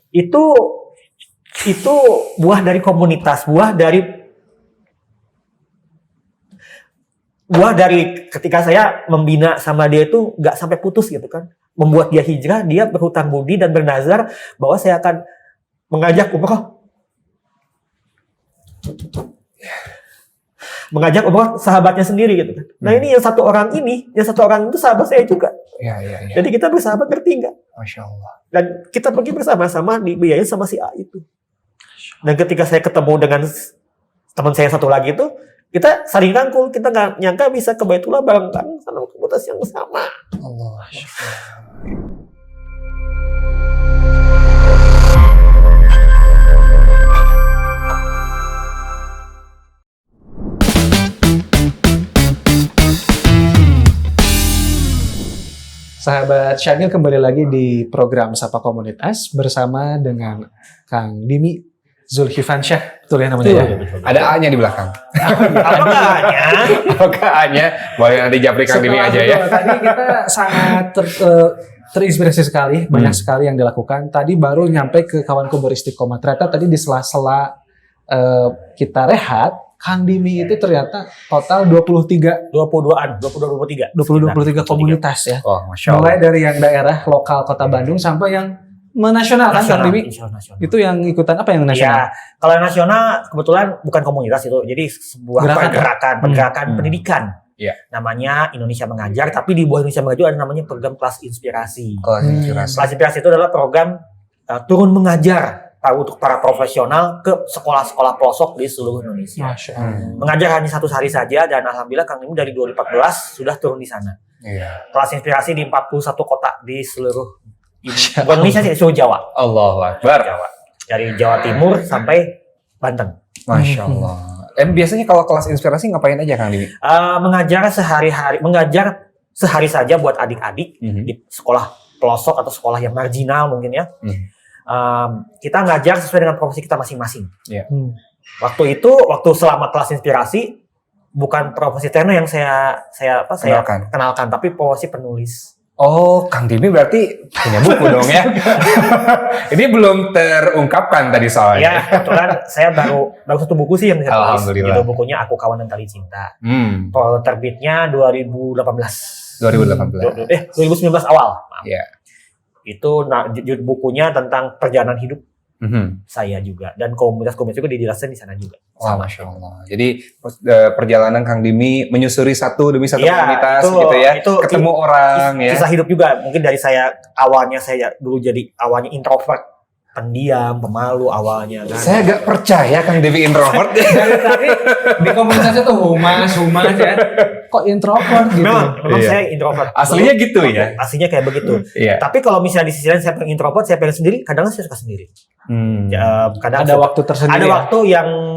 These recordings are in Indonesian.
Itu buah dari komunitas, buah dari ketika saya membina sama dia itu nggak sampai putus gitu kan, membuat dia hijrah, dia berhutang budi dan bernazar bahwa saya akan mengajak umroh sahabatnya sendiri gitu kan. Nah ini yang satu orang itu sahabat saya juga. Ya. Jadi kita bersahabat bertiga. Masya Allah. Dan kita pergi bersama-sama dibiayain sama si A itu. Dan ketika saya ketemu dengan teman saya satu lagi itu, kita saling rangkul, kita nggak nyangka bisa ke Baitullah bareng-bareng sama komunitas yang sama. Allah. Sahabat Syamil, kembali lagi di program Sapa Komunitas bersama dengan Kang Dimi Zulkifliansyah, betul ya namanya? Betul. Ada A-nya di belakang. Apakah A-nya? Boleh nanti japri Kang Dimi aja ya. Tadi kita sangat terinspirasi sekali, banyak sekali yang dilakukan. Tadi baru nyampe ke kawanku beristiqomah. Ternyata tadi di sela-sela kita rehat, Kang Dimi itu ternyata total 22 komunitas ya. Oh, Masya Allah. Mulai dari yang daerah lokal Kota Bandung sampai yang nasional kan Kang Dimi? Itu yang ikutan apa yang nasional? Ya, kalau yang nasional kebetulan bukan komunitas itu, jadi sebuah pergerakan pendidikan. Ya. Namanya Indonesia Mengajar, tapi di bawah Indonesia Mengajar ada namanya program Kelas Inspirasi. Kelas Kelas Inspirasi itu adalah program turun mengajar untuk para profesional ke sekolah-sekolah pelosok di seluruh Indonesia. Masya Allah. Mengajar hanya 1 hari saja, dan alhamdulillah Kang Dimi dari 2014 sudah turun di sana. Iya. Kelas Inspirasi di 41 kota di seluruh Indonesia sih, seluruh Jawa. Allahu Akbar. Dari Jawa Timur sampai Banten. Masya Allah. Biasanya kalau kelas inspirasi ngapain aja Kang Dimi? Mengajar sehari saja buat adik-adik di sekolah pelosok atau sekolah yang marginal mungkin ya. Kita ngajar sesuai dengan profesi kita masing-masing. Yeah. Waktu selama kelas inspirasi bukan profesi trainer yang saya kenalkan, tapi profesi penulis. Oh, Kang Dimi berarti punya buku dong ya? Ini belum terungkapkan tadi soalnya. Ya, kebetulan saya baru satu buku sih yang saya tulis. Alhamdulillah. Gitu, bukunya Aku Kawan dan Tali Cinta. Terbitnya 2018. 2019 awal. Maaf. Yeah. Itu bukunya tentang perjalanan hidup saya juga, dan komunitas-komunitas juga dijelaskan di sana juga. Wah, Masya Allah. Jadi perjalanan Kang Dimi menyusuri satu demi satu komunitas gitu ya, ketemu orang ya. Kisah hidup juga, mungkin dari saya dulu jadi awalnya introvert, pendiam, pemalu awalnya. Kan? Saya gak percaya Kang Dimi introvert. Dari tadi di komunitasnya tuh humas ya. Kok introvert gitu? Memang saya introvert. Aslinya gitu ya? Aslinya kayak begitu. Iya. Tapi kalau misalnya di sisi lain saya pengen introvert, saya pengen sendiri, kadang saya suka sendiri. Kadang ada waktu tersendiri.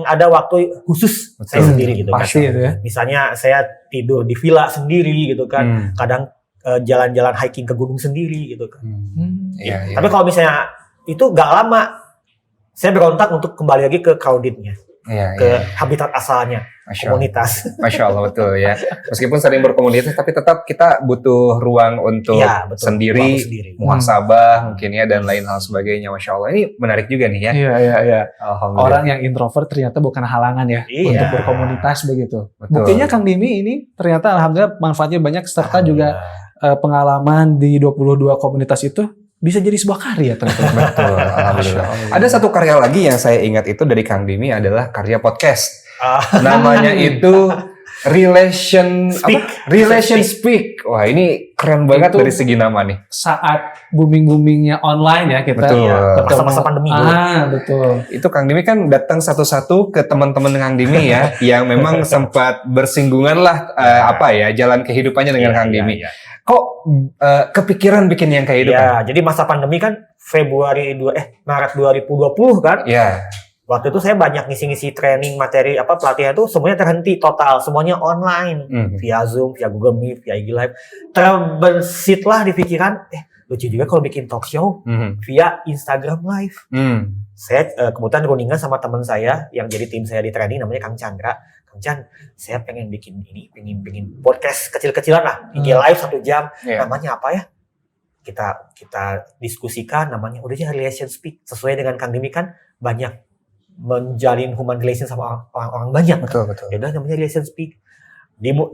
Ada waktu khusus saya sendiri gitu. Pasti kan. Itu ya. Misalnya saya tidur di villa sendiri gitu kan. Kadang jalan-jalan hiking ke gunung sendiri gitu kan. Iya. Tapi kalau misalnya itu gak lama, saya berontak untuk kembali lagi ke crowdednya. Habitat asalnya, komunitas. Masya Allah, betul ya. Meskipun sering berkomunitas, tapi tetap kita butuh ruang untuk sendiri, muhasabah mungkin ya, dan lain hal sebagainya. Masya Allah, ini menarik juga nih ya. Iya. Orang yang introvert ternyata bukan halangan ya untuk berkomunitas begitu. Betul. Buktinya Kang Dimi ini ternyata alhamdulillah manfaatnya banyak, serta juga pengalaman di 22 komunitas itu bisa jadi sebuah karya ternyata. Betul, alhamdulillah. Ada satu karya lagi yang saya ingat itu dari Kang Dimi adalah karya podcast. Namanya itu Relation Speak. Wah, ini keren banget itu dari segi nama nih. Saat booming-boomingnya online ya kita. Betul. Masa-masa pandemi. Betul. Itu Kang Dimi kan datang satu-satu ke teman-teman Kang Dimi ya, yang memang sempat bersinggungan lah jalan kehidupannya dengan Kang Dimi. Kok kepikiran bikin yang kayak itu? Ya, jadi masa pandemi kan Maret 2020 kan? Iya. Waktu itu saya banyak ngisi-ngisi training materi pelatihan itu semuanya terhenti total, semuanya online, via Zoom, via Google Meet, via IG Live. Terbensitlah di pikiran, lucu juga kalau bikin talk show via Instagram Live. Saya kebetulan rundingan sama teman saya yang jadi tim saya di training, namanya Kang Chandra. Kang Chan, saya pengen bikin podcast kecil-kecilan lah, IG Live 1 jam. Namanya apa ya? kita diskusikan namanya udah aja relation speak sesuai dengan Kang Dimi kan banyak menjalin human relation sama orang banyak. Betul. Ya udah namanya relation speak.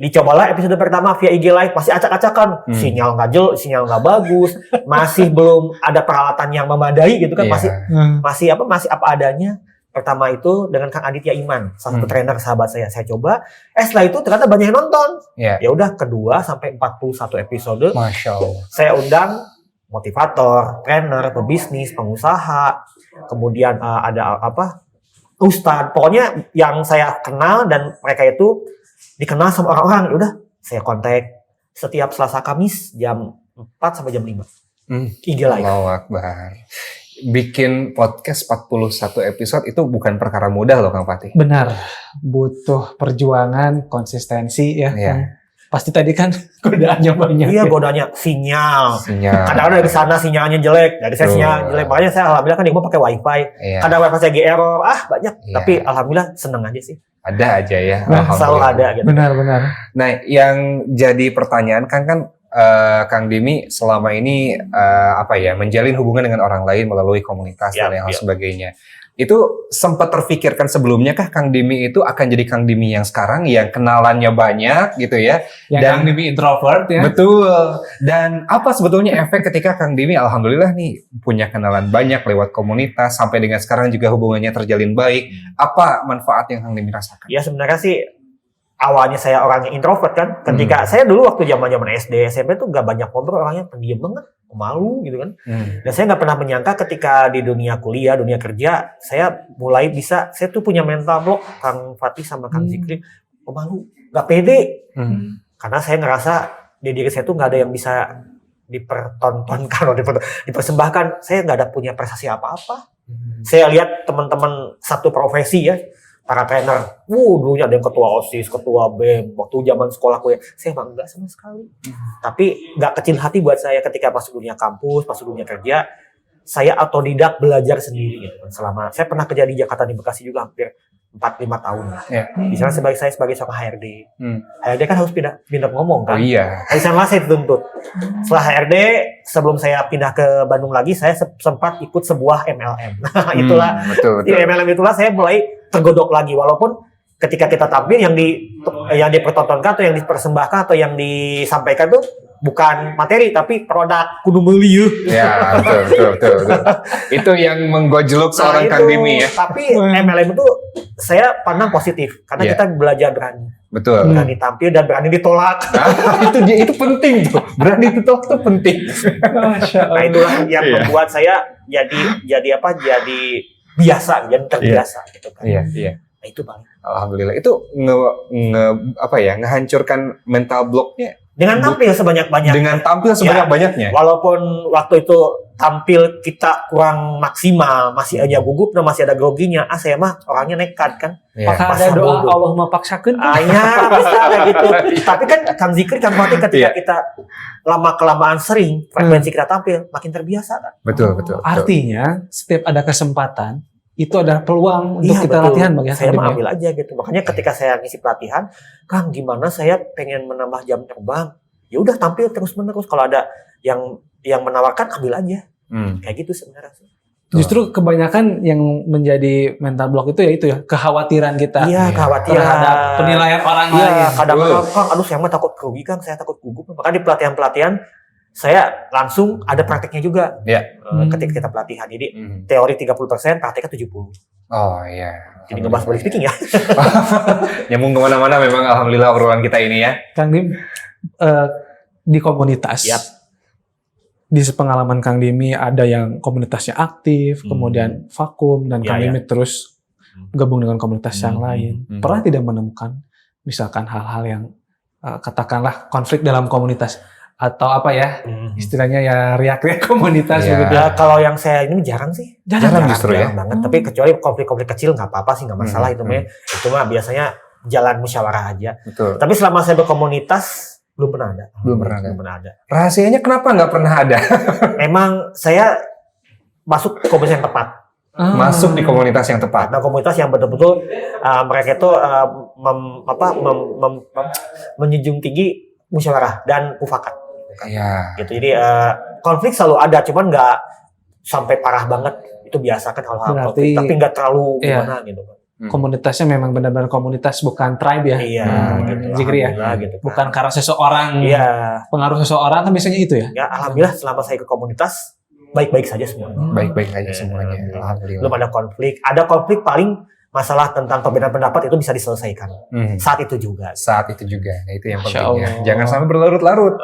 Dicobalah episode pertama via IG Live masih acak-acakan, sinyal nggak bagus, masih belum ada peralatan yang memadai gitu kan, masih apa adanya. Pertama itu dengan Kang Aditya Iman, salah satu trainer sahabat saya coba. Setelah itu ternyata banyak yang nonton. Ya udah kedua sampai 41 episode. Masya Allah. Saya undang motivator, trainer, pebisnis, pengusaha, kemudian ada ustadz, pokoknya yang saya kenal dan mereka itu dikenal sama orang-orang. Udah saya kontak setiap Selasa Kamis jam 4 sampai jam 5. IG Live. Allahu Akbar. Bikin podcast 41 episode itu bukan perkara mudah loh Kang Fatih. Benar, butuh perjuangan, konsistensi ya. Pasti tadi kan godaannya banyak. Iya, godaannya sinyal. Kadang-kadang dari sana sinyalnya jelek, dari saya sinyal jelek. Makanya saya alhamdulillah kan di rumah pakai wifi. Kadang wifi saya error, banyak. Tapi alhamdulillah seneng aja sih. Ada aja ya. Selalu ada gitu. Benar. Nah, yang jadi pertanyaan kan Kang Dimi selama ini menjalin hubungan dengan orang lain melalui komunitas dan yang sebagainya. Itu sempat terfikirkan sebelumnya kah Kang Dimi itu akan jadi Kang Dimi yang sekarang yang kenalannya banyak gitu ya? Kang Dimi introvert ya? Betul. Dan apa sebetulnya efek ketika Kang Dimi alhamdulillah nih punya kenalan banyak lewat komunitas sampai dengan sekarang juga hubungannya terjalin baik. Apa manfaat yang Kang Dimi rasakan? Ya sebenarnya sih awalnya saya orangnya introvert kan. Ketika saya dulu waktu zaman SD, SMP tuh gak banyak ngobrol, orangnya pendiam banget, malu gitu kan. Dan saya gak pernah menyangka ketika di dunia kuliah, dunia kerja, saya mulai bisa, saya tuh punya mental block, Kang Fatih sama Kang Zikri, malu, gak pede. Karena saya ngerasa di diri saya tuh gak ada yang bisa dipertontonkan, dipersembahkan. Saya gak ada punya prestasi apa-apa. Saya lihat teman-teman satu profesi ya, para trainer, dulunya ada yang ketua OSIS, ketua BEM, waktu zaman sekolah gue, saya emang enggak sama sekali. Tapi enggak kecil hati buat saya ketika masuk dunia kampus, masuk dunia kerja, saya otodidak belajar sendiri gitu. Selama saya pernah kerja di Jakarta, di Bekasi juga hampir 4-5 tahun. Di sana saya sebagai seorang HRD. HRD kan harus pindah ngomong kan. Oh iya. Di sana saya dituntut. Setelah HRD, sebelum saya pindah ke Bandung lagi, saya sempat ikut sebuah MLM. Itulah betul. Di MLM itulah saya mulai tergodok lagi, walaupun ketika kita tampil yang dipertontonkan atau yang dipersembahkan atau yang disampaikan tuh bukan materi tapi produk kudu meuli. Ya, betul. Itu yang menggojlok seorang Kang Dimi ya. Tapi MLM itu saya pandang positif karena kita belajar berani. Betul. Berani tampil dan berani ditolak. Itu penting tuh. Berani ditolak tuh penting. Nah, itulah yang membuat saya jadi biasa, jadi terbiasa gitu kan. Iya. Nah, itu paling. Alhamdulillah. Itu ngehancurkan mental blocknya dengan tampil sebanyak-banyaknya. Walaupun waktu itu tampil kita kurang maksimal, masih aja gugup dan masih ada groginya. Saya mah orangnya nekat kan. Maka ada doa Allahumma paksakeun. Bisa kayak gitu. Tapi kan Kang Zikri, Kang Fatih ketika kita lama-kelamaan sering frekuensi kita tampil, makin terbiasa kan. Betul. Artinya setiap ada kesempatan itu adalah peluang untuk kita latihan bagi saya ambil aja gitu. Makanya ketika saya ngisi pelatihan, Kang gimana saya pengen menambah jam terbang, ya udah tampil terus-menerus. Kalau ada yang menawarkan ambil aja. Kayak gitu sebenarnya. Justru kebanyakan yang menjadi mental block itu kekhawatiran kita. Iya, kekhawatiran terhadap penilaian orang lain. Iya, kadang-kadang Kang, saya mah takut kerugi Kang, saya takut gugup. Maka di pelatihan saya langsung ada prakteknya juga. Ketika kita pelatihan. Jadi teori 30%, prakteknya 70%. Oh iya. Jadi ngebahas public speaking ya. Nyambung kemana-mana memang alhamdulillah obrolan kita ini ya. Kang Dim, di komunitas. Di sepengalaman Kang Dimi ada yang komunitasnya aktif, kemudian vakum, dan Kang Dimi terus gabung dengan komunitas yang lain. Pernah tidak menemukan misalkan hal-hal yang katakanlah konflik dalam komunitas? Atau istilahnya riak-riak komunitas begitu. Kalau yang saya ini jarang sih. Jarang justru ya. Banget. Tapi kecuali konflik-konflik kecil nggak apa-apa sih, nggak masalah itu mah. Itu mah biasanya jalan musyawarah aja. Betul. Tapi selama saya berkomunitas belum pernah ada. Rahasianya kenapa nggak pernah ada? Memang saya masuk komunitas yang tepat. Masuk di komunitas yang tepat. Nah, komunitas yang betul-betul mereka itu menjunjung tinggi musyawarah dan mufakat. Iya. Gitu. Jadi konflik selalu ada, cuman nggak sampai parah banget. Itu biasa kan hal-hal konflik, tapi nggak terlalu gimana gitu. Komunitasnya memang benar-benar komunitas, bukan tribe ya. Iya, gitu. Zikri ya. Gitu kan. Bukan karena seseorang, pengaruh seseorang kan biasanya itu ya. Ya, alhamdulillah selama saya ke komunitas baik-baik saja semuanya. Baik-baik aja semuanya. Alhamdulillah. Belum ada konflik. Ada konflik paling masalah tentang perbedaan pendapat itu bisa diselesaikan. Saat itu juga. Nah, itu yang pentingnya. Jangan sampai berlarut-larut.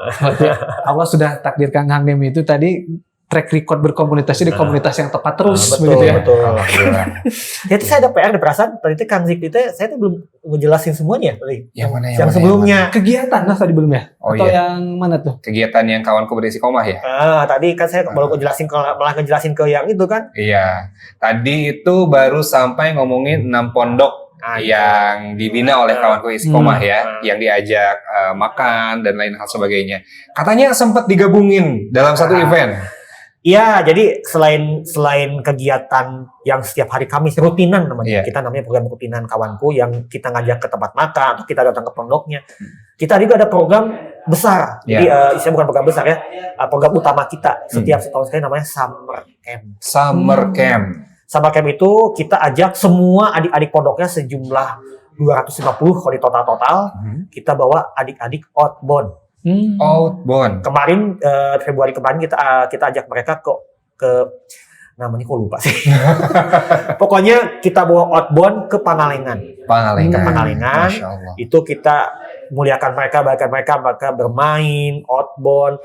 Allah sudah takdirkan Kang Demi itu tadi track record berkomunikasi di komunitas yang tepat terus, betul, begitu ya. Betul. Jadi saya ada PR, ada perasaan. Tadi itu Kang Zikri saya tuh belum ngejelasin semuanya tadi. Yang mana? Yang sebelumnya. Kegiatan lah tadi belum ya? Atau yang mana tuh? Kegiatan yang kawanku beristiqomah ya? Tadi kan saya baru ngejelasin ke yang itu kan? Iya. Tadi itu baru sampai ngomongin 6 pondok yang dibina oleh kawanku istiqomah ya, yang diajak makan dan lain hal sebagainya. Katanya sempat digabungin dalam satu event. Iya, jadi selain kegiatan yang setiap hari Kamis rutinan namanya, kita namanya program rutinan kawanku yang kita ngajak ke tempat makan atau kita datang ke pondoknya. Kita juga ada program besar, jadi isinya bukan program besar ya, program utama kita setiap setahun sekali namanya Summer Camp. Summer Camp itu kita ajak semua adik-adik pondoknya sejumlah 250 kalau di total, kita bawa adik-adik outbound. Kemarin Februari kemarin kita ajak mereka ke namanya kok lupa sih. Pokoknya kita bawa outbound ke Pangalengan. Itu kita muliakan mereka, bahkan mereka bermain outbound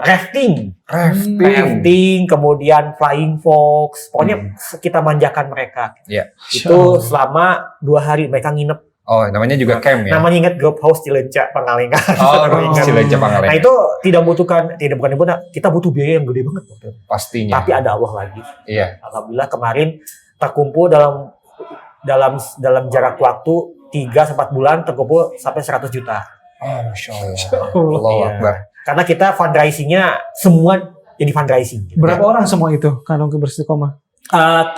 rafting, kemudian flying fox. Pokoknya kita manjakan mereka. Itu selama 2 hari mereka nginep. Namanya juga camp ya? Namanya ingat Group House Cileunca Pangalengan. Cileunca Pangalengan. Nah itu bukan kita butuh biaya yang gede banget. Pastinya. Tapi ada Allah lagi. Iya. Alhamdulillah kemarin terkumpul dalam jarak waktu 3-4 bulan terkumpul sampai 100 juta. Masya Allah. Allahu Akbar. Karena kita fundraising-nya semua jadi fundraising. Berapa orang semua itu kawanku beristiqomah?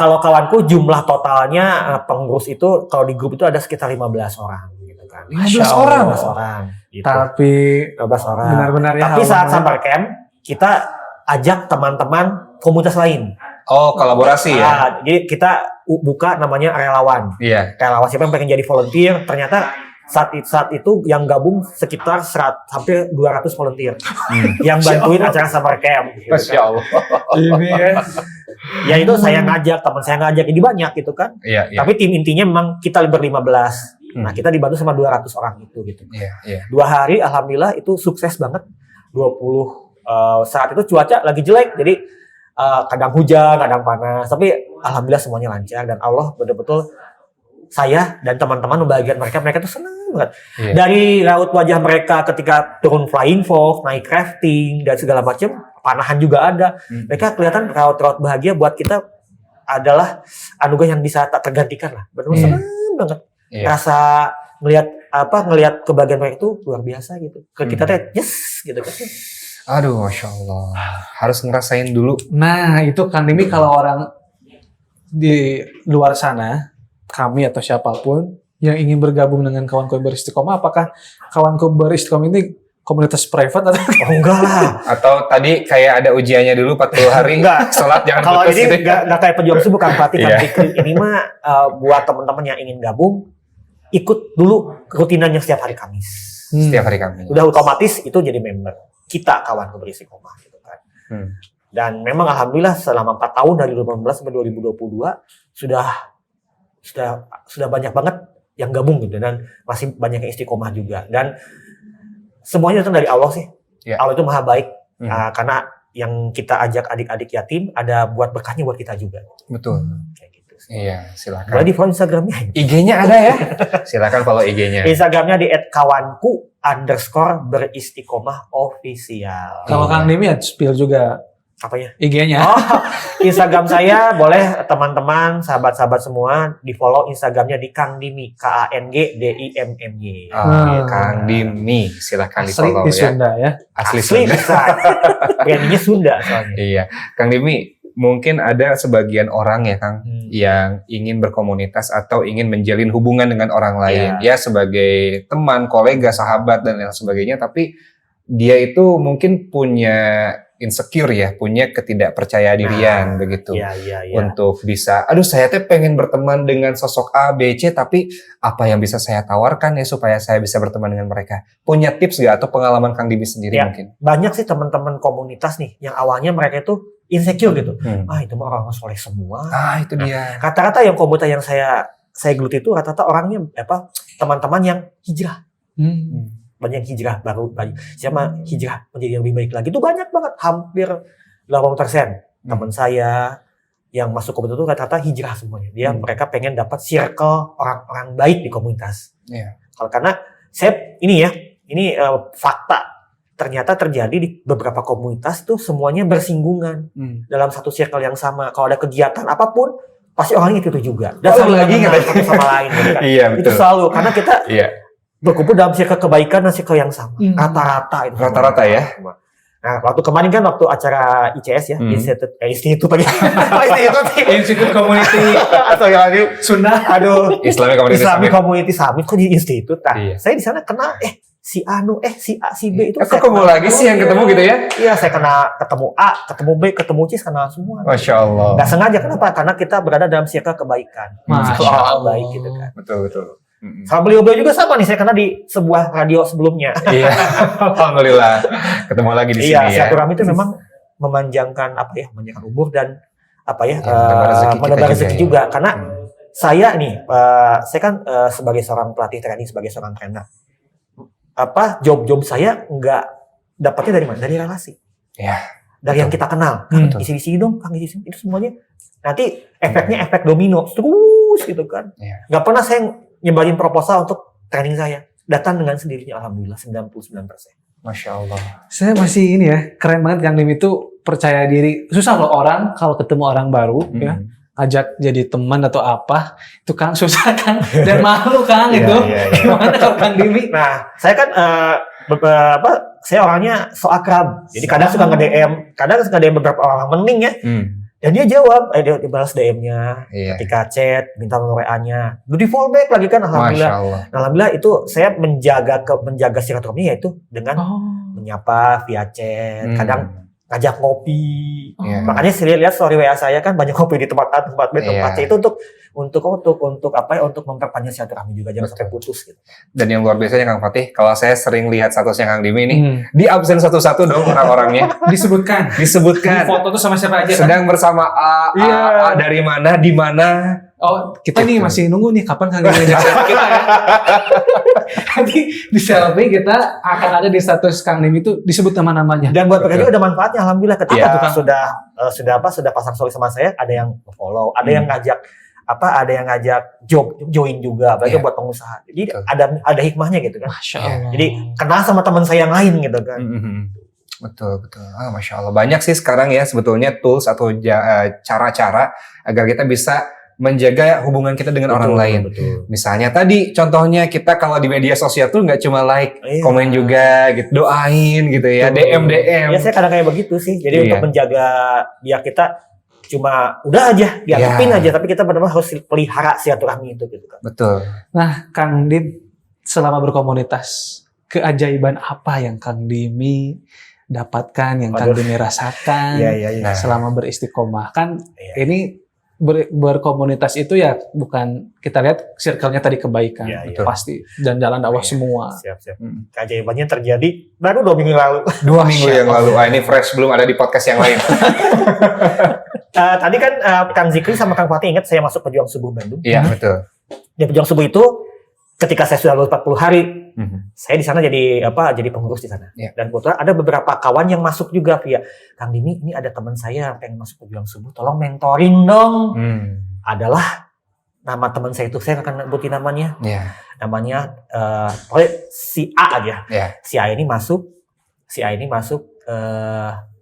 Kalau kawanku jumlah totalnya pengurus itu kalau di grup itu ada sekitar 15 orang gitu kan. 15 orang. Gitu. Tapi 15 orang. Benar-benar ya. Tapi saat Summer Camp kita ajak teman-teman komunitas lain. Kolaborasi ya. Jadi kita buka namanya relawan. Iya. Relawan siapa yang pengen jadi volunteer, ternyata saat itu yang gabung sekitar hampir 200 volunteer yang bantuin acara Summer Camp. Masya Allah. Ini ya. Ya itu saya ngajak, teman saya ngajak, jadi banyak gitu kan. Iya. Tapi tim intinya memang kita ber-15. Nah kita dibantu sama 200 orang itu gitu. Iya. 2 hari alhamdulillah itu sukses banget. 20 saat itu cuaca lagi jelek, jadi kadang hujan, kadang panas. Tapi alhamdulillah semuanya lancar dan Allah betul-betul saya dan teman-teman membagikan mereka tuh senang banget. Dari raut wajah mereka ketika turun flying fox, naik rafting dan segala macam, panahan juga ada. Mereka kelihatan raut bahagia buat kita adalah anugerah yang bisa tak tergantikan lah. Benar-benar senang banget. Rasa ngelihat kebahagiaan mereka itu luar biasa gitu. Ke kita teh yes gitu kan. Aduh, Masya Allah. Harus ngerasain dulu. Nah, itu kan ini kalau orang di luar sana, kami atau siapapun yang ingin bergabung dengan kawanku beristiqomah, apakah kawanku beristiqomah ini komunitas private atau enggak lah? Atau tadi kayak ada ujiannya dulu 40 hari enggak sholat jangan kalau putus ini gitu. Enggak kayak pejuang subuh kan Fatih kan. Ini mah buat teman-teman yang ingin gabung ikut dulu rutinannya setiap hari Kamis. Setiap hari Kamis. Udah otomatis itu jadi member kita kawanku beristiqomah gitu kan. Dan memang alhamdulillah selama 4 tahun dari 2018 sampai 2022 sudah banyak banget yang gabung gitu dan masih banyak yang istiqomah juga dan semuanya itu dari Allah sih. Allah itu maha baik karena yang kita ajak adik-adik yatim ada buat berkahnya buat kita juga. Betul. Kayak gitu. Iya, silakan. Boleh di follow Instagramnya. IG-nya ada ya? Silakan follow IG-nya. Instagramnya di @kawanku_beristiqomah_official. Kalau Kang Demi ya spill juga apanya? IG-nya. Instagram saya boleh teman-teman, sahabat-sahabat semua di follow Instagramnya di Kang Dimi, KANGDIMMY. Kang Dimi, silahkan di follow ya. Sunda ya. Asli Sunda. Brandingnya Sunda soalnya. Iya, Kang Dimi, mungkin ada sebagian orang ya Kang yang ingin berkomunitas atau ingin menjalin hubungan dengan orang lain ya sebagai teman, kolega, sahabat dan lain sebagainya, tapi dia itu mungkin punya insecure ya, punya ketidakpercaya dirian begitu. Untuk bisa, aduh saya teh pengen berteman dengan sosok A, B, C, tapi apa yang bisa saya tawarkan ya supaya saya bisa berteman dengan mereka? Punya tips gak atau pengalaman Kang Dimi sendiri mungkin? Banyak sih teman-teman komunitas nih yang awalnya mereka itu insecure gitu. Itu mah orang soleh semua. Itu dia. Rata-rata yang komunitas yang saya geluti itu rata-rata orangnya teman-teman yang hijrah. Banyak hijrah baru, siapa hijrah menjadi lebih baik lagi itu banyak banget, hampir 80% teman saya yang masuk komunitas itu rata-rata hijrah semuanya. Mereka pengen dapat circle orang-orang baik di komunitas. Karena saya ini fakta ternyata terjadi di beberapa komunitas itu semuanya bersinggungan dalam satu circle yang sama. Kalau ada kegiatan apapun pasti orangnya itu juga. Dan lagi satu sama lain. Itu selalu karena kita berkumpul dalam circle kebaikan dan circle yang sama. Rata-rata itu. Rata-rata ya. Nah, waktu kemarin kan waktu acara ICS ya, Institut Community atau yang lain Sunnah, Islamic Community Summit kok di institut. Nah, saya di sana kena si Anu, si A, si B itu. Ketemu lagi sih yang ketemu gitu ya? Iya, saya ketemu A, ketemu B, ketemu C, kenal semua. Masya Allah. Nggak sengaja, kenapa? Karena kita berada dalam circle kebaikan. Masya Allah. Baik gitu kan. Betul. Sama beliau-beliau juga sama nih, saya kena di sebuah radio sebelumnya. Iya, alhamdulillah ketemu lagi di sini ya. Iya, silaturahmi itu memang memanjangkan memanjangkan umur dan menambah rezeki juga. Karena saya nih, saya kan sebagai seorang pelatih training, sebagai seorang trainer, job saya nggak dapatnya dari mana? Dari relasi. Iya. Dari yang kita kenal. Isi-isi dong, Kang, isi itu semuanya. Nanti efeknya efek domino terus gitu kan. Nggak pernah saya nyebarin proposal untuk training saya. Datang dengan sendirinya, alhamdulillah 99%. Masya Allah. Saya masih ini ya, keren banget Kang Dimi itu percaya diri. Susah loh orang kalau ketemu orang baru ya, ajak jadi teman atau apa, itu Kang susah Kang dan malu Kang itu. Gimana kalau Kang Dimi? Nah, saya kan saya orangnya so akrab. Jadi kadang suka nge-DM beberapa orang mending ya. Dan dia jawab, dia balas DM-nya, ketika chat, minta nomor WA-nya, di fallback lagi kan, alhamdulillah. Alhamdulillah itu saya menjaga silaturahmi yaitu dengan menyapa via chat, kadang ngajak ngopi. Makanya saya lihat story WA saya kan banyak ngopi di tempat A, tempat B, tempat C itu untuk memperpanjang silaturahmi juga, jangan sampai putus gitu. Dan yang luar biasanya Kang Fatih, kalau saya sering lihat statusnya Kang Dimi ini, di absen satu-satu dong orang-orangnya. Disebutkan. Di foto tuh sama siapa aja. Sedang bersama A dari mana, di mana. Oh, kita nih masih nunggu nih kapan Kang Dimi selfie kita ya. Nanti di selfie kita akan ada di status Kang Dimi itu disebut nama-namanya. Dan buat mereka juga ada manfaatnya, alhamdulillah ketika sudah pasang story sama saya, ada yang follow, ada yang ngajak join juga, apalagi buat pengusaha. Jadi ada hikmahnya gitu kan. Masya Allah. Jadi kenal sama teman saya yang lain gitu kan. Betul. Masya Allah. Banyak sih sekarang ya sebetulnya tools atau cara-cara agar kita bisa menjaga hubungan kita dengan orang lain. Misalnya tadi contohnya kita kalau di media sosial tuh nggak cuma like, komen juga gitu, doain gitu ya, DM. Ya saya kadang kayak begitu sih. Jadi untuk menjaga biar kita cuma udah aja dianggapin aja, tapi kita benar-benar harus pelihara silaturahmi itu gitu kan. Betul. Nah, Kang Dim, selama berkomunitas, keajaiban apa yang Kang Dimi dapatkan, yang Kang Dimi rasakan selama beristiqomah? Kan ini berkomunitas itu ya bukan kita lihat circle-nya tadi kebaikan, pasti, dan jalan dakwah semua. Siap. Keajaibannya terjadi baru 2 minggu lalu. 2 minggu yang lalu. Ini fresh, belum ada di podcast yang lain. Tadi kan Kang Zikri sama Kang Fatih ingat saya masuk Pejuang Subuh Bandung. Iya, betul. Di Pejuang Subuh itu ketika saya sudah lulus 40 hari, saya di sana jadi pengurus di sana. Dan kebetulan ada beberapa kawan yang masuk juga via Kang Dimi, ini ada teman saya yang pengen masuk Pejuang Subuh, tolong mentoring dong. Adalah nama teman saya itu, saya akan sebutin namanya. Namanya si A aja. Si A ini masuk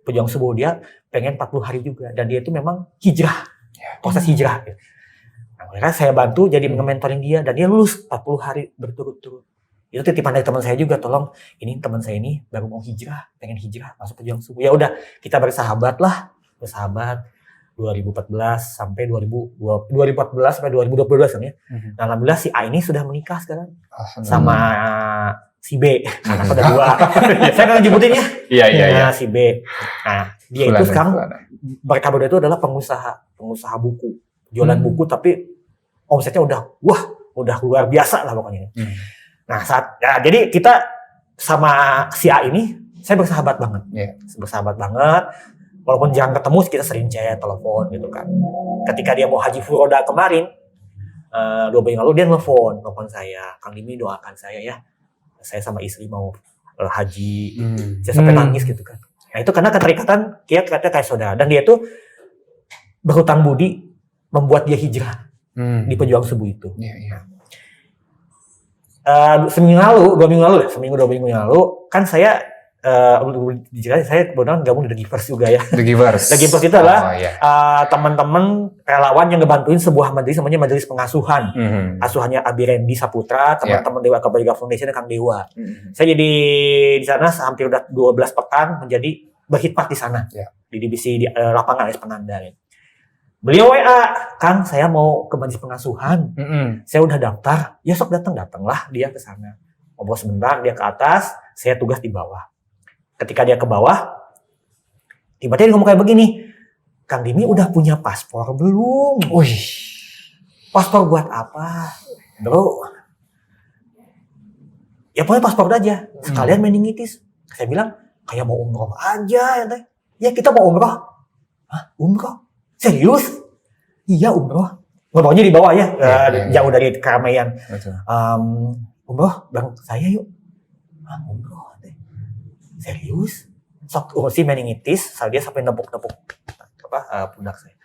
Pejuang Subuh, dia pengen 40 hari juga, dan dia itu memang hijrah, proses hijrah. Nah, akhirnya saya bantu jadi mentoring dia, dan dia lulus 40 hari berturut-turut. Itu titipan dari teman saya juga, tolong, ini teman saya ini baru mau hijrah, pengen hijrah, masuk Pejuang Subuh. Ya udah, kita bersahabat. 2014 sampai 2014 sampai 2022 kan ya. Nah, alhamdulillah si A ini sudah menikah sekarang sama si B. Ada dua. Saya kan nyebutin ya. Iya. Nah, si B. Nah, dia itu sekarang mereka berdua itu adalah pengusaha buku, jualan buku, tapi omsetnya udah luar biasa lah pokoknya. Nah, jadi kita sama si A ini saya bersahabat banget. Bersahabat banget. Walaupun jarang ketemu, kita sering chat, telepon gitu kan. Ketika dia mau haji furoda kemarin, 2 bulan lalu dia nelfon saya, Kang Dimi doakan saya ya. Saya sama istri mau haji. Saya sampai nangis gitu kan. Nah, itu karena keterikatan kita kayak saudara. Dan dia tuh berhutang budi membuat dia hijrah di pejuang subuh itu. Seminggu 2 minggu lalu kan saya kebetulan gabung di The Givers juga ya. The Givers itu adalah teman-teman relawan yang ngebantuin sebuah majelis namanya Majelis Pengasuhan. Asuhannya Abi Randy Saputra, teman-teman Dewa Kebaikan Foundation dan Kang Dewa. Saya jadi di sana hampir udah 12 pekan menjadi berkhidmat di sana. Di divisi lapangan AS Penanda. Beliau WA, Kang, saya mau ke Majelis Pengasuhan. Saya udah daftar. Ya sok datanglah dia ke sana. Ngobrol sebentar, dia ke atas, saya tugas di bawah. Ketika dia ke bawah, tiba-tiba dia ngomong kayak begini, Kang Dimi udah punya paspor belum? Paspor buat apa? Bro, ya pokoknya paspor aja, sekalian meningitis. Saya bilang, kayak mau umroh aja. Ya kita mau umroh. Hah? Umroh? Serius? Iya umroh. Ngomongnya di bawah ya, jauh dari keramaian. Umroh, bareng saya yuk. Umroh. Serius? Sok si meningitis, dia sampai nepuk-nepuk pundak saya.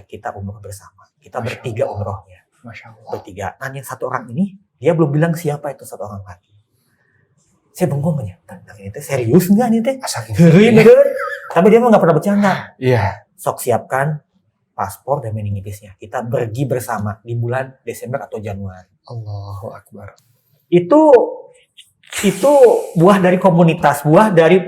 Kita umroh bersama. Kita bertiga umrohnya. Masya Allah. Bertiga. Nah, yang satu orang ini, dia belum bilang siapa itu satu orang lagi. Saya bengong aja. Itu serius nggak nih teh? Tapi dia mah nggak pernah bercanda. Sok siapkan paspor dan meningitisnya. Kita pergi bersama di bulan Desember atau Januari. Allahu Akbar. Itu buah dari komunitas, buah dari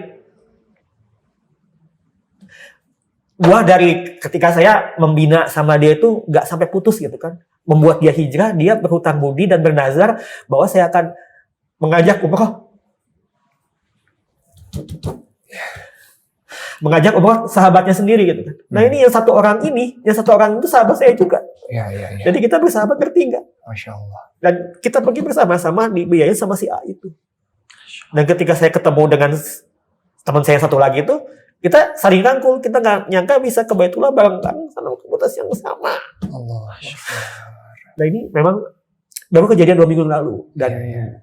ketika saya membina sama dia itu nggak sampai putus gitu kan, membuat dia hijrah, dia berhutang budi dan bernazar bahwa saya akan mengajak umroh sahabatnya sendiri gitu kan. Nah ini yang satu orang itu sahabat saya juga. Jadi kita bersahabat bertiga. Masya Allah. Dan kita pergi bersama-sama dibiayain sama si A itu. Dan ketika saya ketemu dengan teman saya satu lagi itu, kita saling rangkul, kita nggak nyangka bisa ke Baitullah bareng-bareng sama komunitas yang sama. Allah. Nah ini memang baru kejadian 2 minggu lalu dan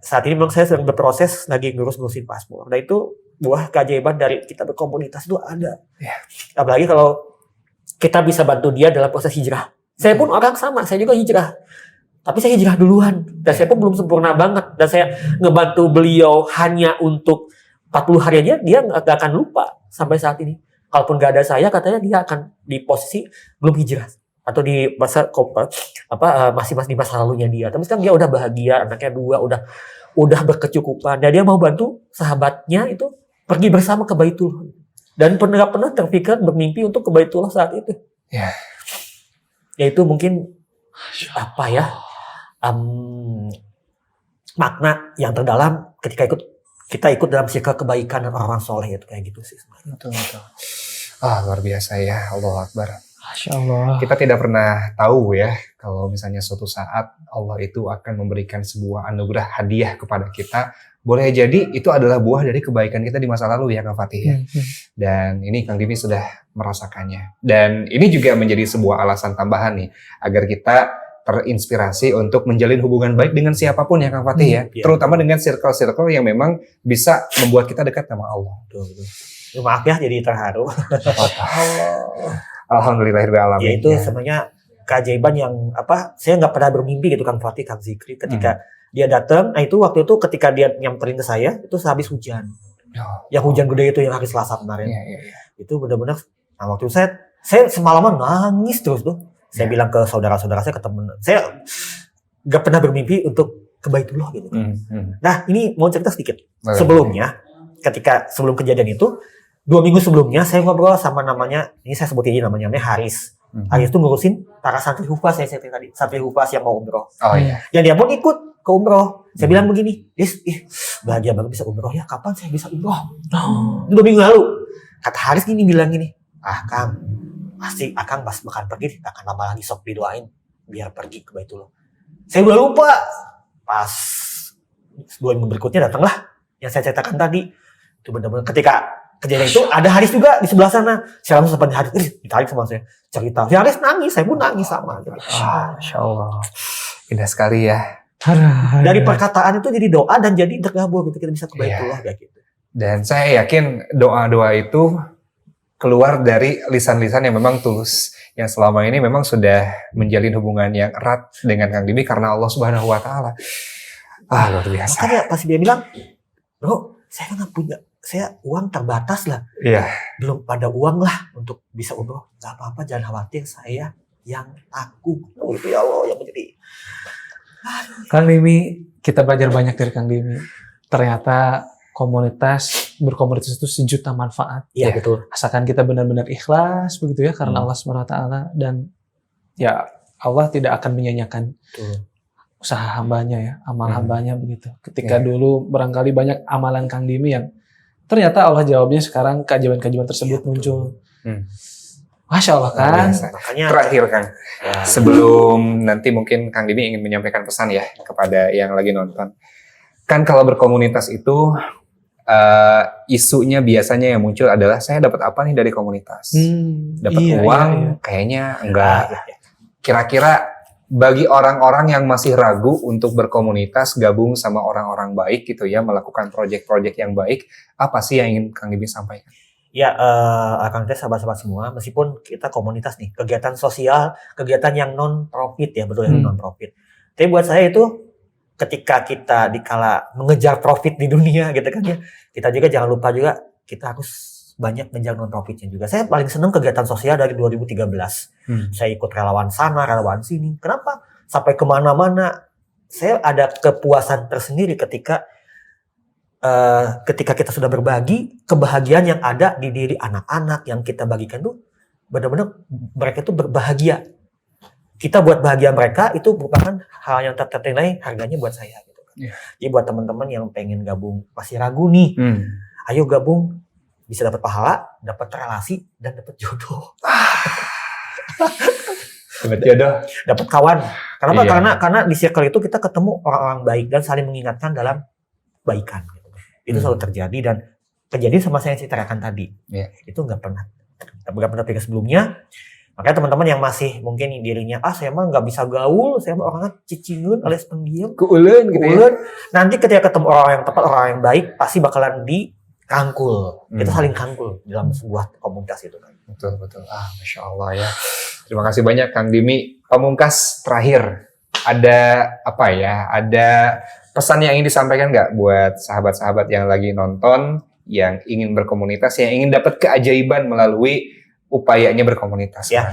saat ini memang saya sedang berproses lagi ngurusin paspor. Nah itu buah keajaiban dari kita berkomunitas itu ada. Apalagi kalau kita bisa bantu dia dalam proses hijrah. Saya pun orang sama, saya juga hijrah. Tapi saya hijrah duluan. Dan saya pun belum sempurna banget. Dan saya ngebantu beliau hanya untuk 40 hari aja, dia nggak akan lupa sampai saat ini. Kalaupun nggak ada saya, katanya dia akan di posisi belum hijrah. Atau di masa masih di masa lalunya dia. Tapi sekarang dia udah bahagia, anaknya 2, udah berkecukupan. Dan dia mau bantu sahabatnya itu pergi bersama ke Baitullah. Dan nggak pernah terpikir bermimpi untuk ke Baitullah saat itu. Yaitu mungkin makna yang terdalam ketika kita ikut dalam circle kebaikan dan orang soleh itu kayak gitu sih sebenarnya. Betul. Luar biasa ya, Allahu Akbar. Masya Allah. Kita tidak pernah tahu ya kalau misalnya suatu saat Allah itu akan memberikan sebuah anugerah hadiah kepada kita. Boleh jadi itu adalah buah dari kebaikan kita di masa lalu ya Kang Fatih ya. Dan ini Kang Dimi sudah merasakannya. Dan ini juga menjadi sebuah alasan tambahan nih agar kita terinspirasi untuk menjalin hubungan baik dengan siapapun ya Kang Fatih ya. Terutama dengan circle-circle yang memang bisa membuat kita dekat sama Allah. Betul. Maaf ya jadi terharu. Alhamdulillahirrahmanirrahim. Ya itu sebenarnya keajaiban yang saya nggak pernah bermimpi gitu Kang Fatih, Kang Zikri ketika dia datang. Nah itu waktu itu ketika dia nyamperin ke saya itu sehabis hujan. Yang hujan gede itu yang hari Selasa kemarin. Itu benar-benar. Nah waktu itu saya semalaman nangis terus tuh. Saya bilang ke saudara-saudara saya, ke teman saya, nggak pernah bermimpi untuk ke Baitullah gitu. Nah ini mau cerita sedikit. Sebelum kejadian itu, 2 minggu sebelumnya saya ngobrol sama namanya, ini saya sebutin aja namanya Haris. Haris itu ngurusin para santri Hufaz saya cerita tadi, santri Hufaz yang mau umroh. Oh iya. Dan dia pun ikut ke umroh. Saya bilang begini, bahagia banget bisa umroh ya. Kapan saya bisa umroh? 2 minggu lalu. Kata Haris bilang gini, Kang, pasti Akang pas bakal pergi, akan lama lagi, sok didoain biar pergi ke Baitullah. Saya udah lupa. Pas 2 minggu berikutnya datanglah yang saya ceritakan tadi. Itu benar-benar ketika kejadian itu ada Haris juga di sebelah sana. Saya langsung sempat Haris, ditarik sama saya cerita. Si Haris nangis, saya pun nangis sama. Masya Allah, indah sekali ya. Dari perkataan itu jadi doa dan jadi terkabul gitu, kita bisa ke Baitullah kayak gitu. Dan saya yakin doa-doa itu keluar dari lisan-lisan yang memang tulus, yang selama ini memang sudah menjalin hubungan yang erat dengan Kang Dimi karena Allah Subhanahu wa taala. Luar biasa. Makanya pas dia bilang, "Bro, saya nggak punya, saya uang terbatas lah. Iya. Belum pada uang lah untuk bisa umroh. Gak apa-apa, jangan khawatir, saya yang tanggung." Itu ya Allah yang menjadi. Kang Dimi, kita belajar banyak dari Kang Dimi. Ternyata berkomunitas itu sejuta manfaat. Iya, betul. Asalkan kita benar-benar ikhlas begitu ya karena Allah SWT, dan ya Allah tidak akan menyanyiakan usaha hambanya ya, amal hambanya begitu. Ketika dulu barangkali banyak amalan Kang Dimi yang ternyata Allah jawabnya sekarang keajaiban-keajaiban tersebut muncul. Masya Allah kan. Makanya terakhir Kang, sebelum nanti mungkin Kang Dimi ingin menyampaikan pesan ya kepada yang lagi nonton. Kan kalau berkomunitas itu isunya biasanya yang muncul adalah saya dapat apa nih dari komunitas? Dapat uang? Kayaknya enggak. Kira-kira bagi orang-orang yang masih ragu untuk berkomunitas, gabung sama orang-orang baik gitu ya, melakukan proyek-proyek yang baik, apa sih yang ingin Kang Dimi sampaikan? Ya, Kang Teh, sahabat-sahabat semua, meskipun kita komunitas nih, kegiatan sosial, kegiatan yang non-profit ya, betul ya, non-profit. Tapi buat saya itu, ketika kita dikala mengejar profit di dunia gitu kan ya, kita juga jangan lupa juga, kita harus banyak mengejar non-profitnya juga. Saya paling senang kegiatan sosial dari 2013. Saya ikut relawan sana, relawan sini. Kenapa? Sampai kemana-mana, saya ada kepuasan tersendiri ketika kita sudah berbagi, kebahagiaan yang ada di diri anak-anak yang kita bagikan tuh benar-benar mereka tuh berbahagia. Kita buat bahagia mereka itu merupakan hal yang tak ternilai harganya buat saya gitu kan. Jadi buat teman-teman yang pengen gabung masih ragu nih, ayo gabung, bisa dapat pahala, dapat relasi, dan dapat jodoh. Dapat jodoh, dapat kawan. Kenapa? Karena di circle itu kita ketemu orang-orang baik dan saling mengingatkan dalam baikan. Itu selalu terjadi, dan kejadian sama saya yang ceritakan tadi. Itu nggak pernah pikir sebelumnya. Makanya teman-teman yang masih mungkin dirinya, saya mah nggak bisa gaul, saya mah orangnya cicingun alias pendiam, keuleun gitu ya. Nanti ketika ketemu orang yang tepat, orang yang baik, pasti bakalan dirangkul. Kita saling rangkul dalam sebuah komunitas itu kan. Betul. Masya Allah ya. Terima kasih banyak Kang Dimi. Pamungkas terakhir, ada apa ya? Ada pesan yang ingin disampaikan nggak buat sahabat-sahabat yang lagi nonton, yang ingin berkomunitas, yang ingin dapat keajaiban melalui upayanya berkomunitas? Ya.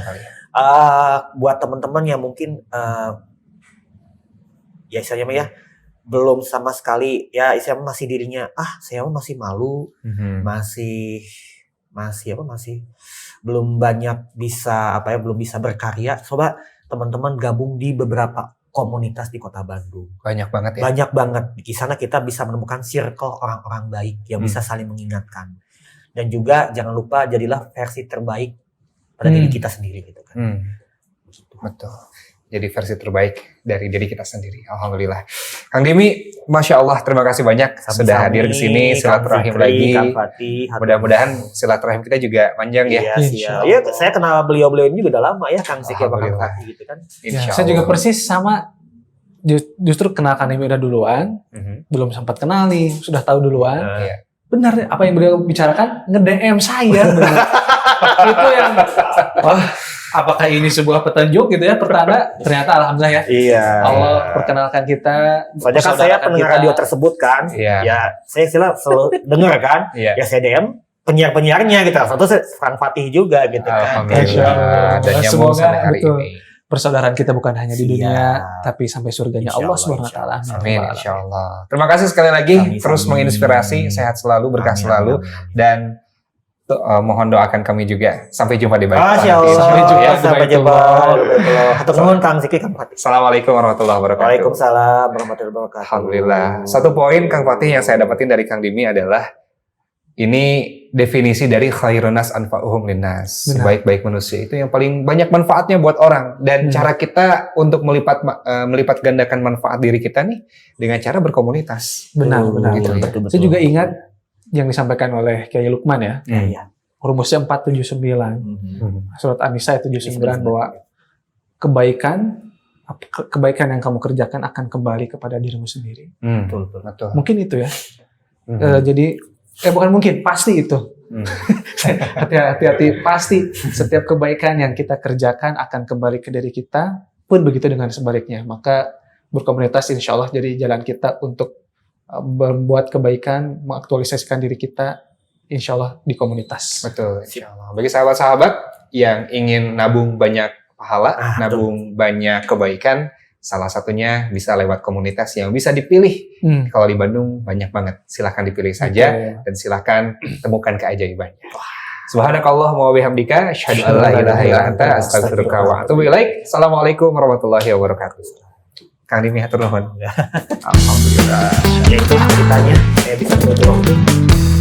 Buat teman-teman yang mungkin ya istilahnya ya belum sama sekali ya, istilahnya masih dirinya saya masih malu, masih belum banyak bisa belum bisa berkarya. Coba teman-teman gabung di beberapa komunitas di Kota Bandung. Banyak banget ya. Banyak banget. Di sana kita bisa menemukan circle orang-orang baik yang bisa saling mengingatkan. Dan juga jangan lupa jadilah versi terbaik pada diri kita sendiri gitu kan. Gitu. Betul. Jadi versi terbaik dari diri kita sendiri. Alhamdulillah. Kang Dimi, Masya Allah, terima kasih banyak sudah hadir di sini, silaturahim lagi. Mudah-mudahan silaturahim kita juga panjang ya. Iya, saya kenal beliau-beliau ini juga udah lama ya, Kang Ziki, Kang Fatih gitu kan. Saya juga persis sama, justru kenal Kang Dimi udah duluan, belum sempat kenal nih, sudah tahu duluan. Benar apa yang beliau bicarakan, nge-DM saya. Itu yang apakah ini sebuah petunjuk gitu ya? Pertanda, ternyata alhamdulillah ya. Iya. Allah perkenalkan kita. Soalnya kan saya pendengar radio tersebut kan. Ya saya selalu dengar kan. Ya saya DM penyiar-penyiarnya gitu. Satu Kang Fatih juga gitu kan. Alhamdulillah. Dan nyambung sampai hari ini. Persaudaraan kita bukan hanya di dunia, tapi sampai surganya Allah Subhanahu wa taala. Amin, insyaallah. Terima kasih sekali lagi, terus menginspirasi, sehat selalu, berkah selalu, dan mohon doakan kami juga. Sampai jumpa di bait. Sampai jumpa. Hatur nuhun Kang Ziki, Kang Fatih. Assalamualaikum warahmatullahi wabarakatuh. Waalaikumsalam warahmatullahi wabarakatuh. Alhamdulillah. Satu poin Kang Fatih yang saya dapetin dari Kang Dimi adalah ini definisi dari khairun nas anfa'uhum linnas. Sebaik-baik manusia itu yang paling banyak manfaatnya buat orang. Dan cara kita untuk melipat gandakan manfaat diri kita nih dengan cara berkomunitas. Benar. Gitu, betul. Saya juga ingat yang disampaikan oleh Kiai Lukman ya. Rumusnya 479. Surat An-Nisa 79 bahwa kebaikan yang kamu kerjakan akan kembali kepada dirimu sendiri. Betul. Mungkin itu ya. Jadi bukan mungkin, pasti itu. Hati-hati, pasti setiap kebaikan yang kita kerjakan akan kembali ke diri kita, pun begitu dengan sebaliknya. Maka berkomunitas insya Allah jadi jalan kita untuk membuat kebaikan, mengaktualisasikan diri kita, insya Allah di komunitas. Betul, insya Allah. Bagi sahabat-sahabat yang ingin nabung banyak pahala, nabung banyak kebaikan, salah satunya bisa lewat komunitas yang bisa dipilih. Kalau di Bandung banyak banget. Silahkan dipilih saja dan silahkan temukan keajaibannya. Subhanakallahumma wa bihamdika asyhadu an la ilaha illa anta astaghfiruka wa atubu ilaik. Assalamualaikum warahmatullahi wabarakatuh. Kang Dimi hatur nuhun. Alhamdulillah. Ya itu ceritanya. Saya bisa berbagi.